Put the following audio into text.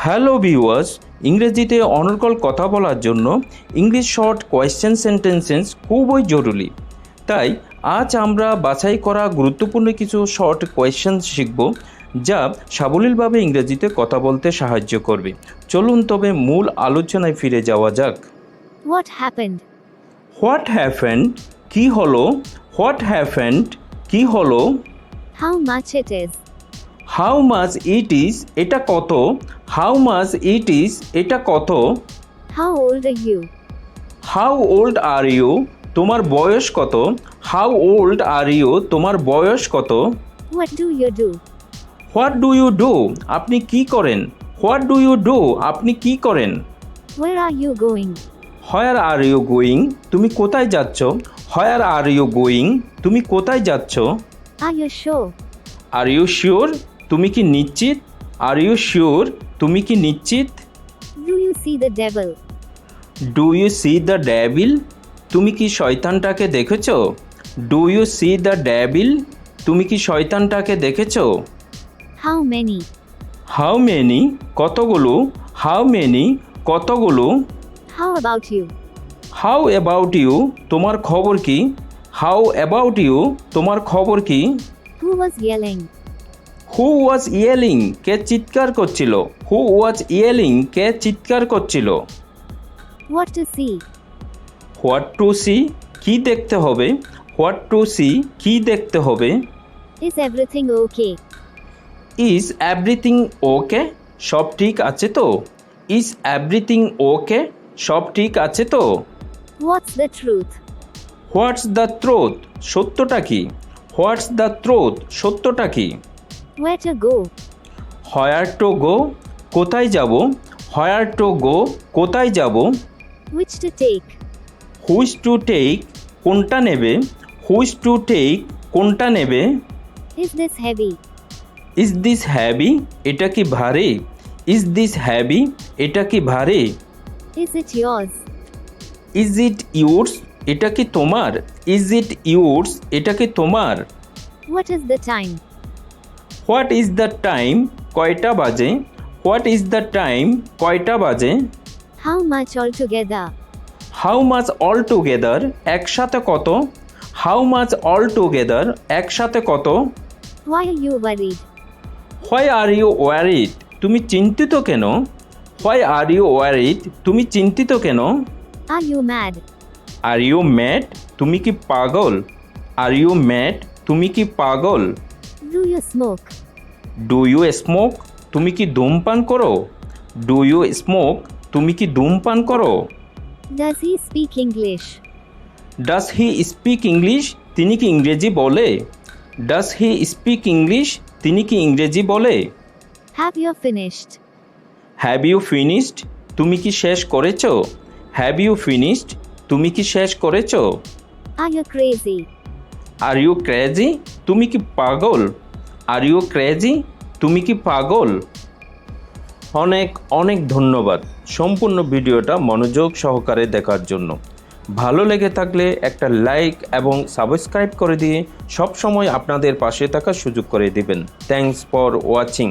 Hello viewers, ইংরেজিতে অনর্গল কথা বলার জন্য ইংলিশ শর্ট কোয়েশ্চেন সেন্টেন্সেস খুবই জরুরি। তাই আজ আমরা বাছাই করা গুরুত্বপূর্ণ কিছু শর্ট কোয়েশ্চেন শিখব, যা সাবলীলভাবে ইংরেজিতে কথা বলতে সাহায্য করবে। চলুন তবে মূল আলোচনায় ফিরে যাওয়া যাক। What happened? What happened? কী হলো? What happened? কী হলো? How much it is? How much it is? এটা কত? How much it is? এটা কত? How old are you? How old are you? তোমার বয়স কত? How old are you? তোমার বয়স কত? What do you do? What do you do? আপনি কি করেন? What do you do? আপনি কি করেন? Where are you going? Where are you going? তুমি কোথায় যাচ্ছ? Where are you going? তুমি কোথায় যাচ্ছ? Are you sure? Are you sure? তুমি কি নিশ্চিত? Are you sure? তুমি কি নিশ্চিত? Do you see the devil? Do you see the devil? তুমি কি শয়তানটাকে দেখেছো? Do you see the devil? তুমি কি শয়তানটাকে দেখেছো? How many? How many? কতগুলো? How many? কতগুলো? How about you? How about you? তোমার খবর কি? How about you? তোমার খবর কি? Who was yelling? হু ওয়াজ ইয়েলিং? কে চিৎকার করছিল? হু ওয়াজ ইয়েলিং? কে চিৎকার করছিল? What to see? What to see? কি দেখতে হবে? What to see? কি দেখতে হবে? Is everything okay? Is everything okay? সব ঠিক আছে তো? Is everything okay? সব ঠিক আছে তো? What's the truth? What's the truth? সত্যটা কি? What's the truth? সত্যটা কি? Where to go? Where to go? কোথায় যাব? Where to go? কোথায় যাব? Which to take? Which to take? কোনটা নেবে? Which to take? কোনটা নেবে? Is this heavy? Is this heavy? এটা কি ভারী? Is this heavy? এটা কি ভারী? Is it yours? Is it yours? এটা কি তোমার? Is it yours? এটা কি তোমার? What is the time? What is the time? কয়টা বাজে? What is the time? কয়টা বাজে? How much altogether? How much all together? একসাথে কত? How much all together? একসাথে কত? Why are you worried? Why are you worried? তুমি চিন্তিত কেন? Why are you worried? তুমি চিন্তিত কেন? Are you mad? Are you mad? তুমি কি পাগল? Are you mad? তুমি কি পাগল? Do you smoke? Do you smoke? তুমি কি ধূমপান করো? Do you smoke? তুমি কি ধূমপান করো? Does he speak English? Does he speak English? তিনি কি ইংরেজি বলে? Does he speak English? তিনি কি ইংরেজি বলে? Have you finished? Have you finished? তুমি কি শেষ করেছো? Have you finished? তুমি কি শেষ করেছো? Are you crazy? Are you crazy? তুমি কি পাগল? Are you crazy? তুমি কি পাগল? অনেক অনেক ধন্যবাদ সম্পূর্ণ ভিডিওটা মনোযোগ সহকারে দেখার জন্য। ভালো লেগে থাকলে একটা লাইক এবং সাবস্ক্রাইব করে দিয়ে সব সময় আপনাদের পাশে থাকার সুযোগ করে দিবেন। Thanks for watching.